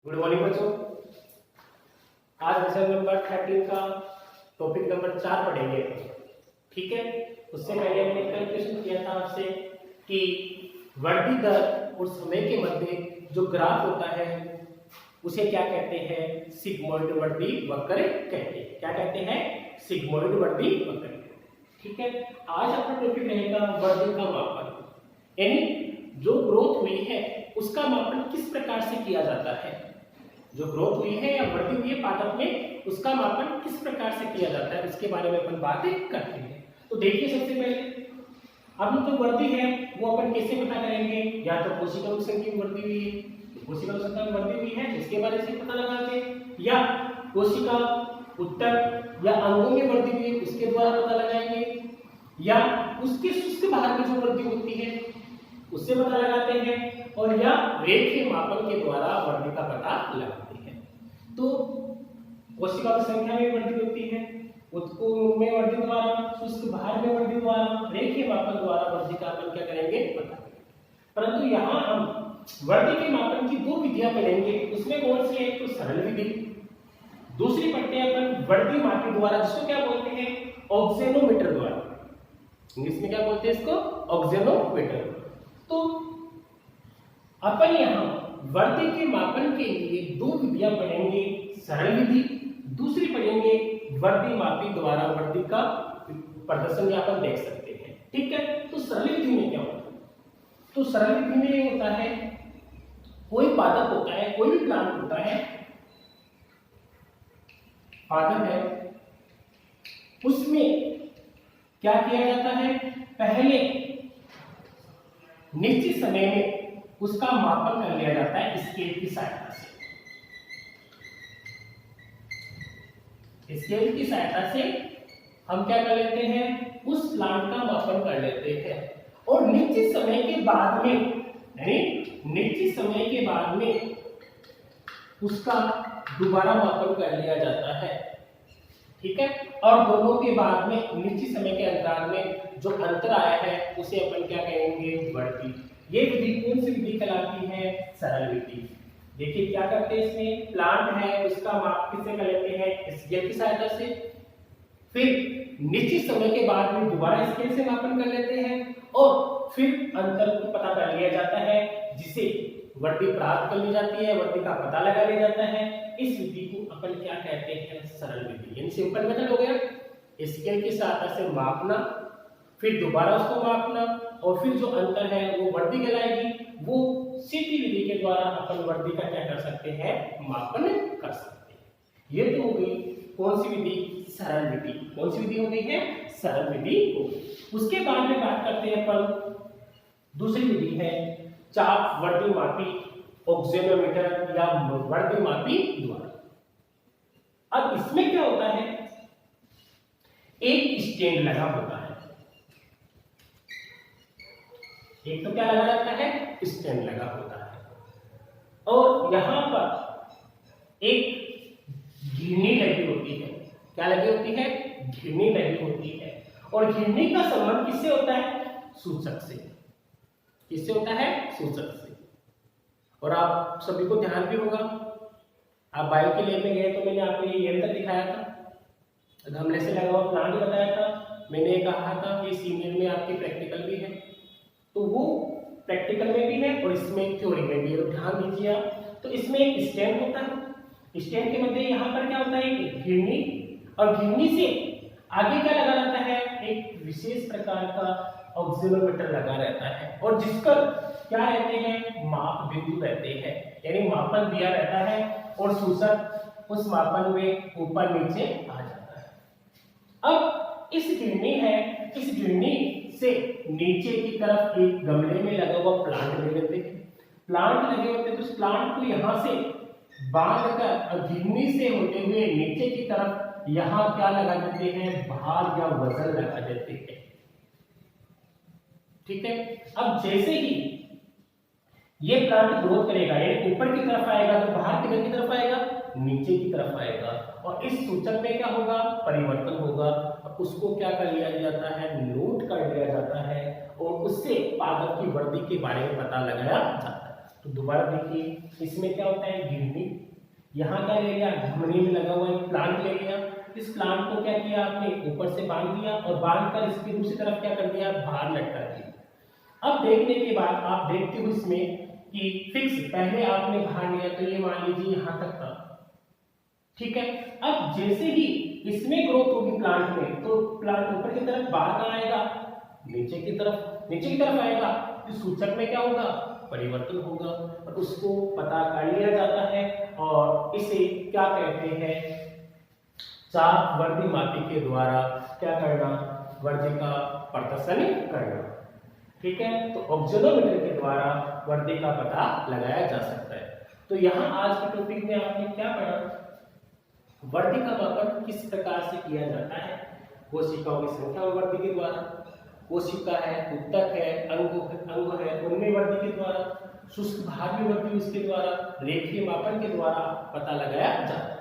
Good morning बच्चों। आज lesson number 13 का टॉपिक नंबर 4 पढ़ेंगे। ठीक है, उससे पहले हमने कल क्वेश्चन किया था आपसे कि वृद्धि दर और समय के मध्य जो ग्राफ होता है उसे क्या कहते हैं? सिग्मोइड वृद्धि वक्र कहते हैं। क्या कहते हैं? सिग्मोइड वृद्धि वक्र। ठीक है, आज अपना टॉपिक रहेगा वृद्धि का मापन, यानी जो ग्रोथ हुई है उसका मापन किस प्रकार से किया जाता है। जो ग्रोथ हुई है या वृद्धि हुई है पादप में, उसका मापन किस प्रकार से किया जाता है, इसके बारे में अपन बातें करते हैं। तो देखिए, सबसे पहले अब जो वृद्धि है वो अपन कैसे पता करेंगे? या तो कोशिका संख्या में वृद्धि हुई है, कोशिका संख्या में वृद्धि हुई है इसके बारे से पता लगाते, या कोशिका उत्तक या अंगों में वृद्धि हुई है उसके द्वारा पता लगाएंगे, या उसके शुष्क भाग में जो वृद्धि होती है उससे पता लगाते हैं, और या रेखीय मापन के द्वारा वृद्धि का पता लगाते हैं। तो कोशिका की संख्या में वृद्धि होती है, उत्तक में वृद्धि द्वारा, शुष्क भाग में वृद्धि द्वारा, रेखीय मापन द्वारा वृद्धि का अपन क्या करेंगे? पता करेंगे। परंतु यहाँ हम वृद्धि के मापन की दो विधियां पढ़ेंगे। उसमें कौन सी है? एक तो सरल विधि, दूसरी पढ़ते हैं अपन वृद्धि मापी द्वारा, जिसको क्या बोलते हैं? ऑक्सेनोमीटर द्वारा। इंग्लिश में क्या बोलते हैं इसको? ऑक्सेनोमीटर। तो अपन यहाँ वृद्धि के मापन के लिए दो विधियां पढ़ेंगे, सरल विधि, दूसरी पढ़ेंगे वृद्धि मापी द्वारा वृद्धि का प्रदर्शन या अपन देख सकते हैं। ठीक है, तो सरल विधि में क्या होता है? तो सरल विधि में ये होता है, कोई पादप होता है, कोई भी प्लांट होता है, पादप है, उसमें क्या किया जाता है? पहले निश्चित समय में उसका मापन कर लिया जाता है स्केल की सहायता से। स्केल की सहायता से हम क्या कर लेते हैं? उस प्लांट का मापन कर लेते हैं, और निश्चित समय के बाद में, यानी निश्चित समय के बाद में उसका दोबारा मापन कर लिया जाता है। ठीक है, और दोनों के बाद में निश्चित समय के अंतराल में जो अंतर आया है उसे अपन क्या कहेंगे? वृद्धि। ये विधि कौन सी विधि कहलाती है? सरल विधि। देखिए क्या करते हैं, इसमें प्लांट है उसका माप किससे कर लेते हैं? स्केल की सहायता से, फिर निश्चित समय के बाद में दोबारा स्केल से मापन कर लेते हैं, और फिर अंतर को पता कर लिया जाता है, जिसे वृद्धि प्राप्त कर ली जाती है, वृद्धि का पता लगा लिया जाता है। इस विधि को अपन क्या कहते हैं? सरल विधि। यानी सिंपल मेथड हो गया, स्केल की सहायता से मापना, फिर दोबारा उसको मापना, और फिर जो अंतर है वो वृद्धि कहलाएगी। वो सीधी विधि के द्वारा अपन वृद्धि का क्या कर सकते हैं? मापन कर सकते हैं। ये तो हो गई कौन सी विधि? सरल विधि। कौन सी विधि हो गई है? सरल विधि हो गई। उसके बाद में बात करते हैं अपन दूसरी विधि है चाप वृद्धि मापी ऑक्सेनोमीटर या वृद्धि मापी द्वारा। अब इसमें क्या होता है? एक स्टैंड लगा होता है, एक तो क्या लगा रहता है? स्टैंड लगा होता है, और यहां पर एक घिरनी लगी होती है। क्या लगी होती है? घिरनी लगी होती है, और घिरनी का संबंध किससे होता है? सूचक से। किससे होता है? सूचक से। और आप सभी को ध्यान भी होगा, आप बायो के लैब में गए तो मैंने आपको ये यंत्र दिखाया था, गमले से लगा हुआ प्लांट बताया था, मैंने कहा था कि सीनियर में आपके प्रैक्टिकल भी है, तो वो प्रैक्टिकल में भी है और इसमें थ्योरी में भी है, तो ध्यान दीजिए आप। तो इसमें एक स्टैंड होता है, स्टैंड के मध्य यहाँ पर क्या होता है? एक घिरनी, और घिरनी से आगे क्या लगा रहता है? एक विशेष प्रकार का ऑक्सीनोमीटर लगा रहता है, और जिसका क्या रहते हैं? माप बिंदु रहते हैं, यानी मापन दिया रहता है, और सूचक उस मापन में ऊपर नीचे आ जाता है। अब इस घिरनी है, इस घिरनी से नीचे की तरफ एक गमले में लगा हुआ प्लांट लगे होते हैं, प्लांट लगे होते हैं, तो उस प्लांट को यहाँ से बांधकर घिरनी से होते हुए नीचे की तरफ यहाँ क्या लगा देते हैं? भार या वजन लगा देते हैं। ठीक है, अब जैसे ही ये प्लांट ग्रोथ करेगा, यानी ऊपर की तरफ आएगा, तो बाहर किधर की तरफ आएगा? नीचे की तरफ आएगा, और इस सूचक में क्या होगा? परिवर्तन होगा। अब उसको क्या कर लिया जाता है? नोट कर लिया जाता है, और उससे पादप की वृद्धि के बारे में पता लगाया जाता है। तो दोबारा देखिए, इसमें क्या होता है? घिरनी यहाँ क्या ले लिया, धमनी में लगा हुआ एक प्लांट ले लिया, इस प्लांट को क्या किया आपने, ऊपर से बांध दिया और बांध कर इसकी दूसरी तरफ क्या कर दिया, बाहर लटका दिया। अब देखने के बाद आप देखते हो इसमें कि फिक्स पहले आपने बाहर लिया तो ये मान लीजिए यहाँ तक था, ठीक है। अब जैसे ही इसमें ग्रोथ होगी प्लांट में, तो प्लांट ऊपर की तरफ बाहर आएगा, नीचे की तरफ आएगा, तो सूचक में क्या होगा, परिवर्तन होगा और उसको पता कर लिया जाता है और इसे क्या कहते हैं, चाप वर्दी मापी के द्वारा क्या करना, वर्दी का प्रदर्शन करना, ठीक है। तो ऑक्सीजनोमीटर के द्वारा वर्दी का पता लगाया जा सकता है। तो यहाँ आज के टॉपिक में आपने क्या पढ़ा, वर्दी का मापन किस प्रकार से किया जाता है, कोशिकाओं की संख्या वर्दी के द्वारा, कोशिका है, उत्तक है, अंग है, उनमें वर्दी के द्वारा, शुष्क भाग में वर्दी उसके द्वारा, रेखीय मापन के द्वारा पता लगाया जाता है।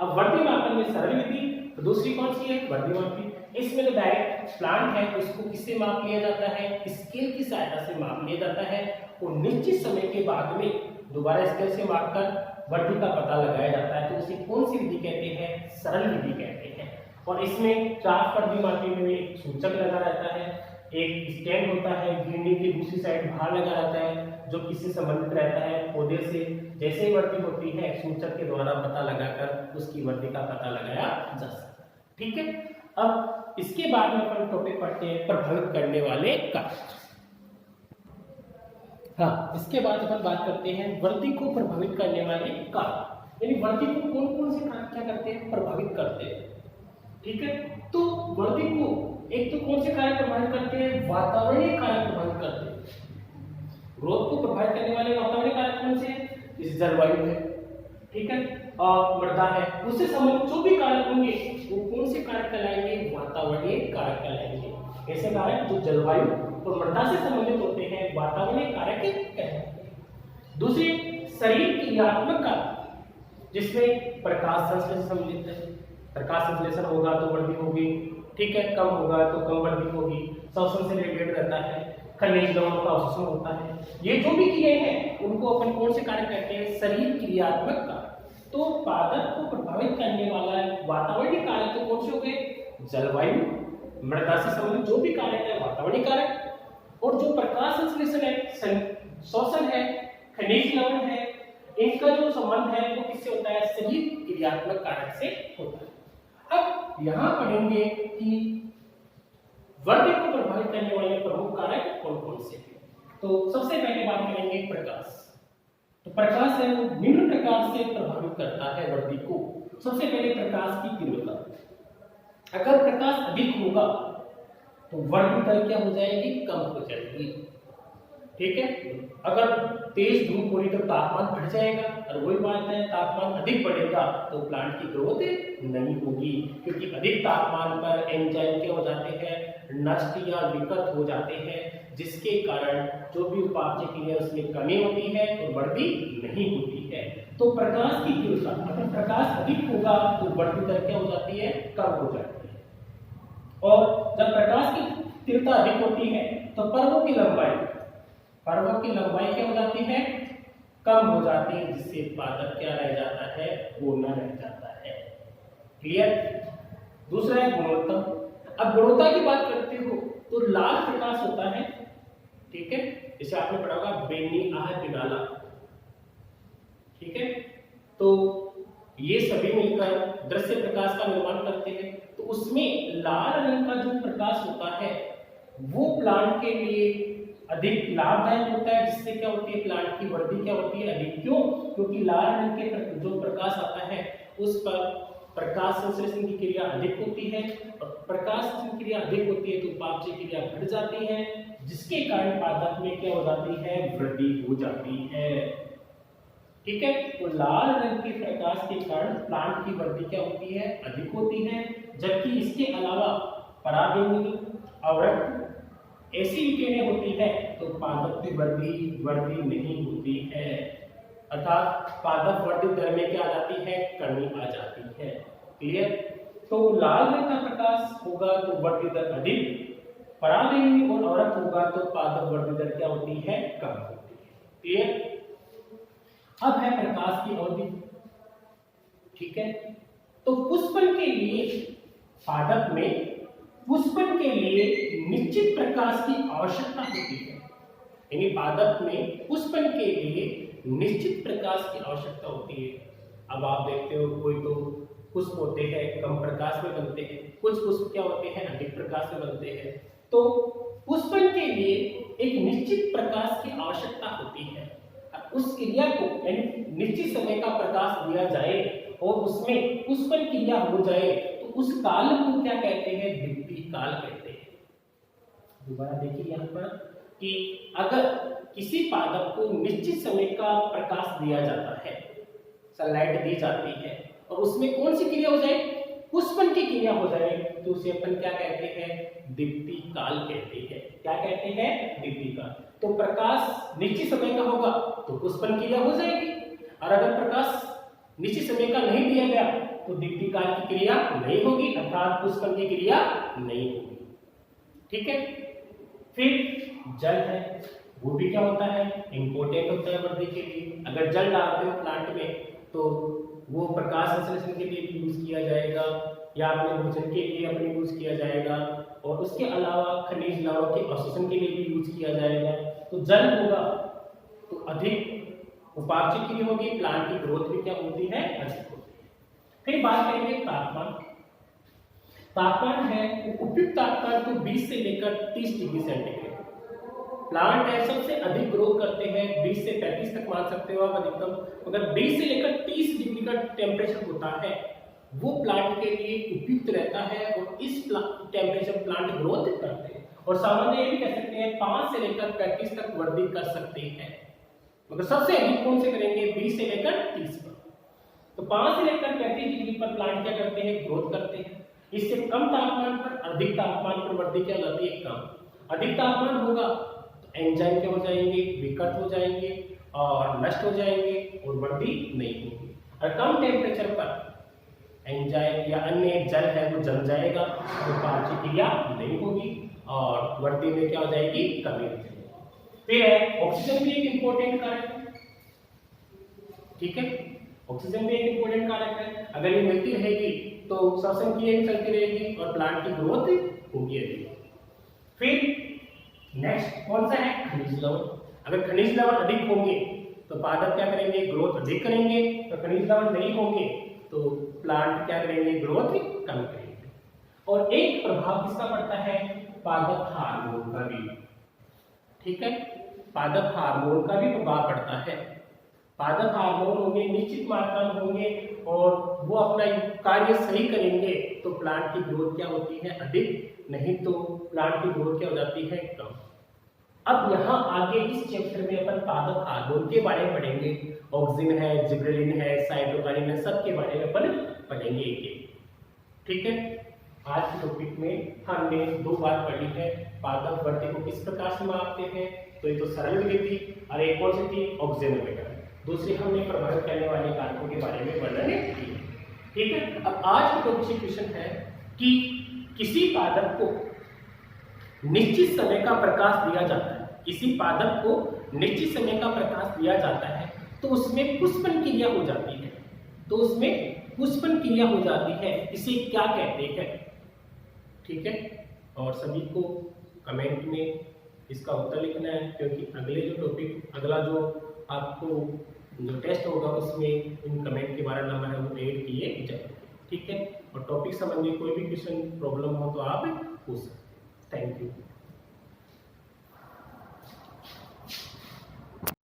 अब वर्दी मापन में सरल विधि, तो दूसरी कौन सी है, वर्दी मापी। इसमें जो डायरेक्ट प्लांट है उसको किससे माप लिया जाता है, स्केल की सहायता से माप लिया जाता है और निश्चित समय के बाद में दोबारा स्केल से मापकर वर्दी का पता लगाया जाता है। तो उसे कौन सी विधि कहते हैं, सरल विधि कहते हैं। और इसमें चाप वर्दी मापी में एक सूचक लगा रहता है, एक स्टैंड होता है, गिरनी की दूसरी साइड बाहर लगा रहता है जो किससे संबंधित रहता है, पौधे से। जैसे ही वर्दी होती है सूचक के द्वारा पता लगाकर उसकी वर्दी का पता लगाया जा सकता है, ठीक है। अब इसके बाद में अपन टॉपिक पढ़ते हैं प्रभावित करने वाले कारक। हाँ, इसके बाद अपन बात करते हैं वर्दी को प्रभावित करने वाले कारक, यानी वर्दी को कौन कौन से कारक क्या करते हैं, प्रभावित करते हैं, ठीक है। तो वर्दी को एक तो कौन से कारक प्रभावित करते हैं, वातावरणीय कारक प्रभावित करते हैं। ग्रोथ को प्रभावित करने वाले वातावरणीय कारक कौन से हैं, जैसे जलवायु है, ठीक है, और मृदा है, उससे संबंधित जो भी कारक होंगे वो कौन से कारक कहलाएंगे, वातावरणीय कारक कहलाएंगे। ऐसे कारक जो जलवायु और मृदा से संबंधित होते हैं वातावरणीय कारक कहलाते हैं। दूसरी शरीर क्रियात्मक कारक, जिसमें प्रकाश संश्लेषण सम्मिलित है, प्रकाश संश्लेषण होगा तो वर्दी होगी, ठीक है, कम होगा तो कम वर्दी होगी, श्वसन से रिलेटेड रहता है, खनिज लवणों का अवशोषण होता है। ये जो भी क्रियाएं हैं उनको अपन कौन से कारक कहते हैं, शरीर क्रियात्मक कारक। तो पादप को प्रभावित करने वाला वातावरणीय कारक तो कौन से हो गए, जलवायु, मृदा से संबंधित जो भी कारक है वातावरणीय कारक, और जो प्रकाश संश्लेषण है, श्वसन है, खनिज लवण है, इनका जो संबंध है वो किससे होता है, शरीर क्रियात्मक कारक से होता है। अब यहाँ पढ़ेंगे कि वर्दी को प्रभावित करने वाले प्रमुख कारक कौन कौन से हैं। तो सबसे पहले बात करेंगे प्रकाश। तो प्रकाश है वो निम्न प्रकार से प्रभावित करता है वर्दी को। सबसे पहले प्रकाश की तीव्रता, अगर प्रकाश अधिक होगा तो वर्दी दर क्या हो जाएगी, कम हो जाएगी, ठीक है। अगर तेज धूप हो रही तो तापमान बढ़ जाएगा, और वही बात है तापमान अधिक बढ़ेगा तो प्लांट की ग्रोथ नहीं होगी, क्योंकि अधिक तापमान पर एंजाइम क्या हो जाते हैं, नष्ट या विकृत हो जाते हैं, जिसके कारण जो भी उपापचय क्रिया उसमें कमी होती है और वर्दी नहीं होती है। तो प्रकाश की तीव्रता, अगर प्रकाश अधिक होगा तो वर्दी दर क्या हो जाती है, कम हो जाती है। और जब प्रकाश की तीव्रता अधिक होती है तो पर्वों की लंबाई क्या हो जाती है, कम हो जाती है, जिससे पादप क्या रह जाता है, पूर्ण रह जाता है। क्लियर। दूसरा है गुणवत्ता। अब गुणवत्ता की बात करते हो तो लाल प्रकाश होता है, ठीक है, इसे आपने पढ़ा होगा बेनी आह बिनाला, ठीक है। तो ये सभी मिलकर दृश्य प्रकाश का निर्माण करते हैं। तो उसमें लाल रंग का जो प्रकाश होता है वो प्लांट के लिए अधिक लाभदायक होता है, जिससे क्या होती है, प्लांट की वृद्धि क्या होती है, अधिक। क्यों? क्योंकि लाल रंग के जो प्रकाश आता है उस पर प्रकाश संश्लेषण की क्रिया अधिक होती है, और प्रकाश संश्लेषण क्रिया अधिक होती है तो उपापचय क्रिया बढ़ जाती है, जिसके कारण पादप में क्या हो जाती है, वृद्धि हो जाती है, ठीक है। तो लाल रंग के प्रकाश के कारण प्लांट की वृद्धि क्या होती है, अधिक होती है। जबकि इसके अलावा पराबैंगनी, अवरक्त ऐसी किरणें होती है तो पादप की वृद्धि नहीं होती है, अर्थात पादप वृद्धि दर में क्या आ जाती है, कमी आ जाती है। क्लियर। तो लाल रंग का प्रकाश होगा तो वृद्धि दर अधिक, पराबैंगनी और अवरक्त होगा तो पादप वृद्धि दर क्या होती है, कम होती है। क्लियर। अब है प्रकाश की अवधि। ठीक है। तो पुष्पन के लिए पादप में पुष्पन के लिए निश्चित प्रकाश की आवश्यकता होती है, यानी पादप में पुष्पन के लिए निश्चित प्रकाश की आवश्यकता होती है। अब आप देखते हो कोई तो पुष्प होते हैं कम प्रकाश में बनते हैं, कुछ पुष्प क्या होते हैं अधिक प्रकाश में बनते हैं। तो पुष्पन के लिए एक निश्चित प्रकाश की आवश्यकता होती है। उस क्रिया को यानी निश्चित समय का प्रकाश दिया जाए और उसमें पुष्पन क्रिया हो जाए तो उस काल को क्या कहते हैं, दीप्ति काल कहते हैं। दोबारा देखिए यहाँ पर कि अगर किसी पादप को निश्चित समय का प्रकाश दिया जाता है, सनलाइट दी जाती है और उसमें कौन सी क्रिया हो जाए, पुष्पन की क्रिया हो जाए, तो उसे अपन क्या कहते हैं, दीप्ति काल कहते हैं। क्या कहते हैं, दीप्ति काल। तो प्रकाश निश्चित समय का होगा तो पुष्पन क्रिया हो जाएगी, और अगर प्रकाश निश्चित समय का नहीं दिया गया तो दीप्ति काल की क्रिया नहीं होगी, अर्थात पुष्पन की क्रिया नहीं होगी। ठीक है। फिर जल है, वो भी क्या होता है, इंपॉर्टेंट होता है वृद्धि के लिए। अगर जल डालते हो प्लांट में तो वो प्रकाश संश्लेषण के लिए भी यूज किया जाएगा या अपने भोजन के लिए अपने यूज किया जाएगा, और उसके अलावा खनिज लवणों के अवशोषण के लिए भी यूज किया जाएगा। तो जल होगा तो अधिक उपापचय की होगी, प्लांट की ग्रोथ भी क्या होती है, अधिक होती है। फिर बात करेंगे तापमान। तापमान है उपयुक्त तापमान तो 20 से लेकर 30 डिग्री सेंटीग्रेड। प्लांट है सबसे अधिक ग्रोथ करते हैं 20 से 35 तक मान सकते हो आप अधिकतम। अगर 20 से लेकर 30 डिग्री का टेम्परेचर होता है वो प्लांट के लिए उपयुक्त रहता है और इस टेम्परेचर प्लांट ग्रोथ करते हैं। और सामान्य ये भी कह सकते हैं 5 से लेकर 35 तक वृद्धि कर सकते हैं। मगर सबसे अधिक कौन से करेंगे, 20 से लेकर 30 पर। तो 5 से लेकर 35 डिग्री पर प्लांट क्या करते हैं, ग्रोथ करते हैं। इससे कम तापमान पर अधिक तापमान पर वृद्धि क्या जाती है, कम। अधिक तापमान होगा तो एंजाइम क्या हो जाएंगे, विकृत हो जाएंगे और नष्ट हो जाएंगे और वृद्धि नहीं होगी। और कम टेम्परेचर पर एंजाइम या अन्य जल है वो जम जाएगा तो पाचन क्रिया नहीं होगी और वृद्धि में क्या हो जाएगी, कमी हो जाएगी। फिर है ऑक्सीजन भी एक इंपॉर्टेंट कारक है। ठीक है, ऑक्सीजन भी एक इंपॉर्टेंट कारक है। अगर ये मिलती रहेगी तो श्वसन क्रिया भी चलती रहेगी और प्लांट की ग्रोथ होगी। फिर नेक्स्ट कौन सा है, खनिज लवण। अगर खनिज लवण अधिक होंगे तो पादप क्या करेंगे, ग्रोथ अधिक करेंगे। तो खनिज लवण नहीं होंगे तो प्लांट क्या करेंगे, ग्रोथ कम करेंगे। और एक प्रभाव किसका पड़ता है, पादप हार्मोन का भी। ठीक है, पादप हार्मोन का भी प्रभाव पड़ता है। पादप हार्मोन होंगे, निश्चित मात्रा में होंगे और वो अपना कार्य सही करेंगे तो प्लांट की ग्रोथ क्या होती है, अधिक, नहीं तो प्लांट की ग्रोथ क्या हो जाती है, कम। अब यहाँ आगे इस चैप्टर में अपन पादप हार्मोन के बारे में पढ़ेंगे। ऑक्सिन है, जिबरेलिन है, साइटोकाइनिन है, सब के बारे में अपन पढ़ेंगे एक। ठीक है, आज के टॉपिक में हमने 2 बात पढ़ी है, पादप वृद्धि को किस प्रकार से मापते हैं। तो ये तो सरल विधि थी और एक कौन सी थी, ऑक्सिनोमीटर। दूसरी हमने प्रभावित करने वाले कारकों के बारे में वर्णन किया। ठीक है, अब आज की टॉपिक क्वेश्चन है कि किसी पादप को निश्चित समय का प्रकाश दिया जाता है, किसी पादप को निश्चित समय का प्रकाश दिया जाता है तो उसमें पुष्पन क्रिया हो जाती है। तो उसमें पुष्पन क्रिया हो जाती है, इसे क्या कहते हैं। ठीक है, और सभी को कमेंट में इसका उत्तर लिखना है, क्योंकि अगले जो टॉपिक, अगला जो आपको जो टेस्ट होगा उसमें इन कमेंट के 12 नंबर है वो ऐड किए जाएंगे। ठीक है, और टॉपिक संबंधी कोई भी क्वेश्चन प्रॉब्लम हो तो आप पूछ सकते हैं। Thank you.